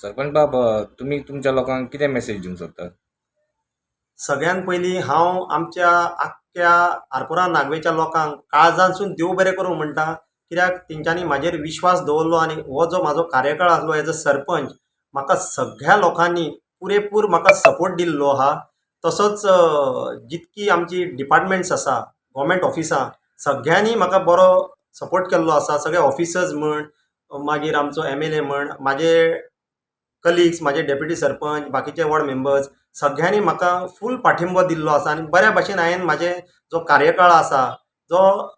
सरपंच बाब, तुम्ही तुमच्या लोकांक कितें मेसेज दिवंक सोदता? सगळ्यात पयलीं हांव आमच्या आख्ख्या आरपोरा नागवेच्या लोकांक काळजांतसून देव बरें करूं म्हणटा. कित्याक तेंच्यांनी म्हाजेर विश्वास दवरलो आनी हो जो म्हाजो कार्यकाळ आसलो एज अ सरपंच, म्हाका सगळ्या लोकांनी पुरेपूर म्हाका सपोर्ट दिल्लो आहा. तसोच जितकी आमची डिपार्टमेंट्स आसा, गव्हर्मेंट ऑफिसां, सगळ्यांनी म्हाका बरो सपोर्ट केल्लो आसा. सगळे ऑफिसर्स म्हण, मागीर आमचो MLA म्हण, म्हाजे कलिग्स, म्हाजे डेप्युटी सरपंच, बाकीचे वॉर्ड मेंबर्स, सगळ्यांनी म्हाका फूल पाठिंबो दिल्लो आसा आनी बऱ्या भाशेन हांवें म्हाजे जो कार्यकाळ आसा, जो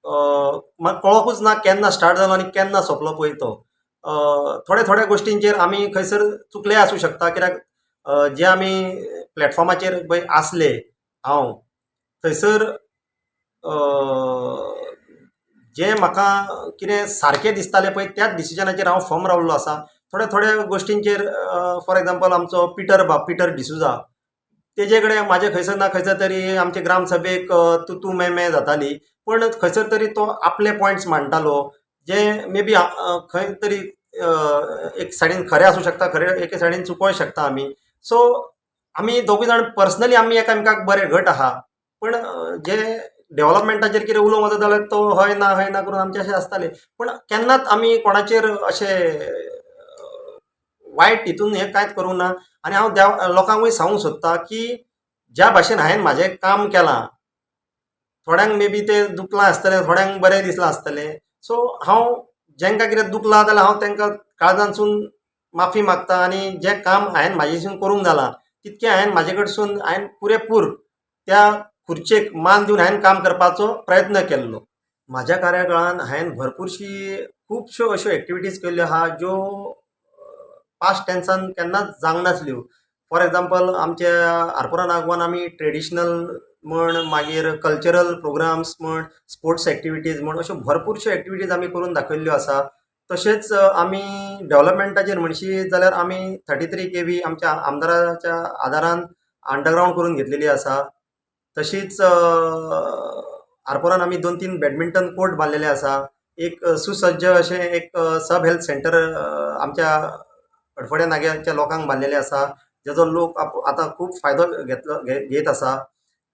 म्हाका कळोकूच ना केन्ना स्टार्ट जालो आनी केन्ना सोंपलो पळय तो. थोड्या थोड्या गोश्टींचेर आमी खंयसर चुकले आसूं शकता. कित्याक जे आमी प्लॅटफॉर्माचेर पळय आसले, हांव थंयसर जें म्हाका कितें सारकें दिसतालें पळय त्याच डिसिजनाचेर हांव फर्म रावल्लो आसा. थोड्या थोड्या गोश्टींचेर फॉर एग्जांपल आमचो पिटर डिसूजा, तेजे कडेन म्हाजे खंयसर ना खंयसर तरी आमचे ग्रामसभेक तू मे जाताली. पूण खंयसर तरी तो आपले पॉयंट्स मांडटालो, जे मे बी खंय तरी एक सायडीन खरें आसूं शकता, खरें एके सायडीन चुकोय शकता आमी. सो आमी दोगूय जाण पर्सनली आमी एकामेकाक बरे घट आहा. पूण जे डेव्हलपमेंटाचेर कितें उलोवंक वचत जाल्यार तो हय ना करून आमचे अशें आसतालें. पूण केन्नाच आमी कोणाचेर अशें वायट हितून हें कांयच करूंक ना. आनी हांव लोकांकूय सांगूंक सोदता की ज्या भाशेन हांवें म्हाजें काम केलां, थोड्यांक मे बी तें दुखलां आसतलें, थोड्यांक बरें दिसलां आसतलें. सो हांव जेंकां कितें दुखलां जाल्यार हांव तेंकां काळजांतसून माफी मागता. आनी जें काम हांवें म्हाजेसून करूंक जालां तितकें हांवें म्हाजे कडसून हांवें पुरेपूर त्या खुर्चेक मान दिवन हांवें काम करपाचो प्रयत्न केल्लो. म्हाज्या कार्यकाळान हांवें भरपूरशी खुबश्यो अश्यो एक्टिविटीज केल्ल्यो आहा ज्यो पास्ट टेन्सान केन्नाच जावंक नासल्यो. फॉर एग्जांपल आमच्या आरपोरा नागवान आमी ट्रेडिशनल म्हण, मागीर कल्चरल प्रोग्राम्स म्हण, स्पोर्ट्स एक्टिविटीज म्हण, अश्यो भरपूरश्यो एक्टिविटीज आमी करून दाखयल्ल्यो आसा. तशेंच आमी डेव्हलपमेंटाचेर म्हणशी जाल्यार आमी 33 KV आमच्या आमदाराच्या आदारान अंडरग्रावंड करून घेतलेली आसा. तशीच आरपोरान आमी 2-3 बॅडमिंटन कोर्ट बांदलेले आसा. एक सुसज्ज अशें एक सब हेल्थ सेंटर आमच्या अडफोड्या नाग्याच्या लोकांक बांदलेले आसा, जेजो लोक आतां खूब फायदो घेत आसा.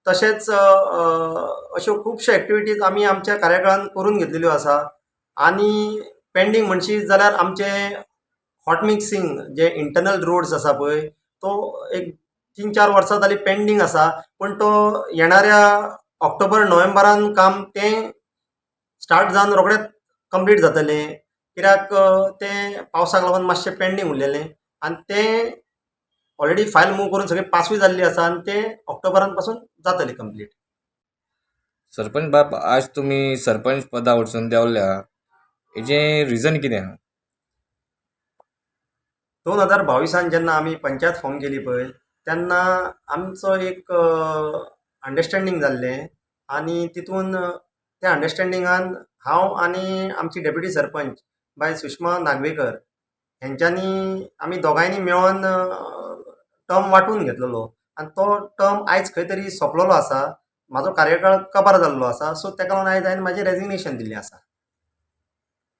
तशेंच अश्यो खुबश्यो एक्टिविटीज आमी आमच्या कार्यकाळान करून घेतलेल्यो आसा. आनी पेंडींग म्हणशी जाल्यार आमचे हॉट मिक्सिंग जे इंटरनल रोड्स आसा पळय, तो एक 3-4 वर्सां जाली पेंडींग आसा. पूण तो येणाऱ्या ऑक्टोबर-नोव्हेंबरान काम तें स्टार्ट जावन रोखडेंच कंप्लीट जातलें. कित्याक तें पावसाक लागून मातशें पेंडींग उरलेलें आनी तें ऑलरेडी फायल मूव करून सगळी पासूय जाल्ली आसा आनी तें ऑक्टोबरान पासून जातलें कंप्लीट. सरपंच बाब, आज तुम्ही सरपंच पदा वचून देंवल्या, हेजें रिजन कितें आहा? 2022 जेन्ना आमी पंचायत फॉर्म केली पळय, तेन्ना आमचो एक अंडरस्टँडींग जाल्लें. आनी तितून त्या अंडरस्टँडिंगान हांव आनी आमची डेप्युटी सरपंच बाय सुषमा नागवेकर हेंच्यांनी आमी दोगांयनी मेळोन टर्म वांटून घेतलेलो. आनी तो टर्म आयज खंय तरी सोंपलेलो आसा. म्हाजो कार्यकाळ कबार जाल्लो आसा. सो तेका लागून आयज हांवें म्हाजें रेजिग्नेशन दिल्लें आसा.